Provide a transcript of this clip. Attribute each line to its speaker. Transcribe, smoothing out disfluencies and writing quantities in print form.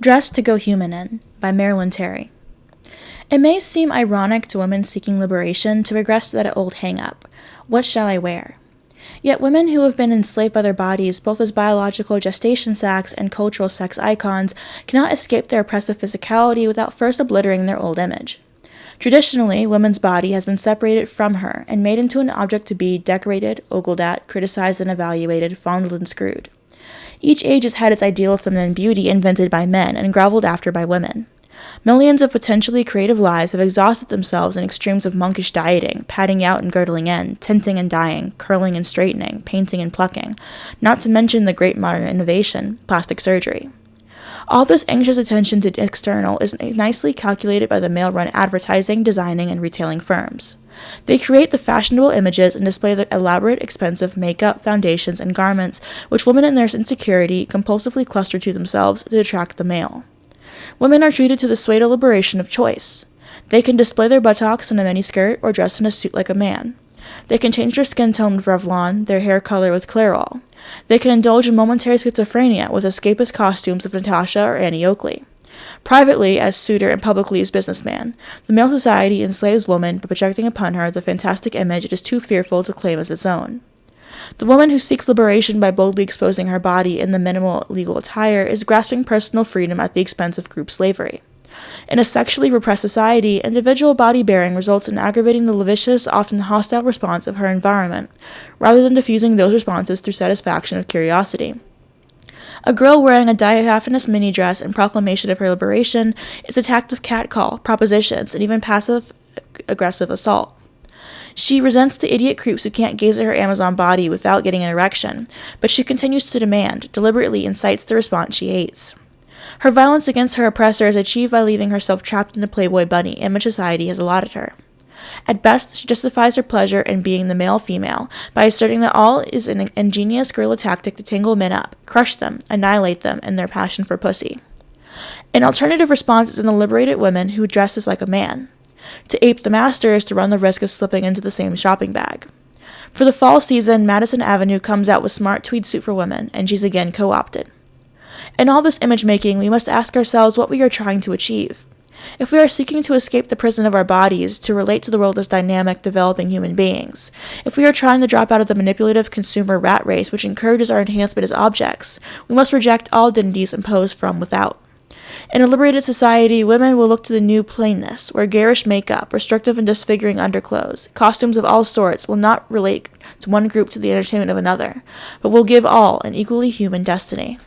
Speaker 1: Dressed to Go Human In by Marilyn Terry. It may seem ironic to women seeking liberation to regress to that old hang-up, what shall I wear? Yet women who have been enslaved by their bodies, both as biological gestation sacs and cultural sex icons, cannot escape their oppressive physicality without first obliterating their old image. Traditionally, women's body has been separated from her and made into an object to be decorated, ogled at, criticized and evaluated, fondled and screwed. Each age has had its ideal of feminine beauty invented by men and groveled after by women. Millions of potentially creative lives have exhausted themselves in extremes of monkish dieting, padding out and girdling in, tinting and dyeing, curling and straightening, painting and plucking, not to mention the great modern innovation, plastic surgery. All this anxious attention to the external is nicely calculated by the male-run advertising, designing, and retailing firms. They create the fashionable images and display the elaborate, expensive makeup, foundations, and garments which women in their insecurity compulsively cluster to themselves to attract the male. Women are treated to the pseudo-liberation of choice. They can display their buttocks in a miniskirt or dress in a suit like a man. They can change their skin tone with Revlon, their hair color with Clairol. They can indulge in momentary schizophrenia with escapist costumes of Natasha or Annie Oakley. Privately as suitor and publicly as businessman, the male society enslaves woman by projecting upon her the fantastic image it is too fearful to claim as its own. The woman who seeks liberation by boldly exposing her body in the minimal legal attire is grasping personal freedom at the expense of group slavery. In a sexually repressed society, individual body-bearing results in aggravating the lascivious, often hostile response of her environment, rather than diffusing those responses through satisfaction of curiosity. A girl wearing a diaphanous mini-dress in proclamation of her liberation is attacked with catcall, propositions, and even passive-aggressive assault. She resents the idiot creeps who can't gaze at her Amazon body without getting an erection, but she continues to demand, deliberately incites the response she hates. Her violence against her oppressor is achieved by leaving herself trapped in the Playboy bunny image society has allotted her. At best, she justifies her pleasure in being the male-female by asserting that all is an ingenious guerrilla tactic to tangle men up, crush them, annihilate them in their passion for pussy. An alternative response is in the liberated woman who dresses like a man. To ape the master is to run the risk of slipping into the same shopping bag. For the fall season, Madison Avenue comes out with smart tweed suit for women, and she's again co-opted. In all this image-making, we must ask ourselves what we are trying to achieve. If we are seeking to escape the prison of our bodies, to relate to the world as dynamic, developing human beings, if we are trying to drop out of the manipulative consumer rat race which encourages our enhancement as objects, we must reject all dignities imposed from without. In a liberated society, women will look to the new plainness, where garish makeup, restrictive and disfiguring underclothes, costumes of all sorts will not relate to one group to the entertainment of another, but will give all an equally human destiny.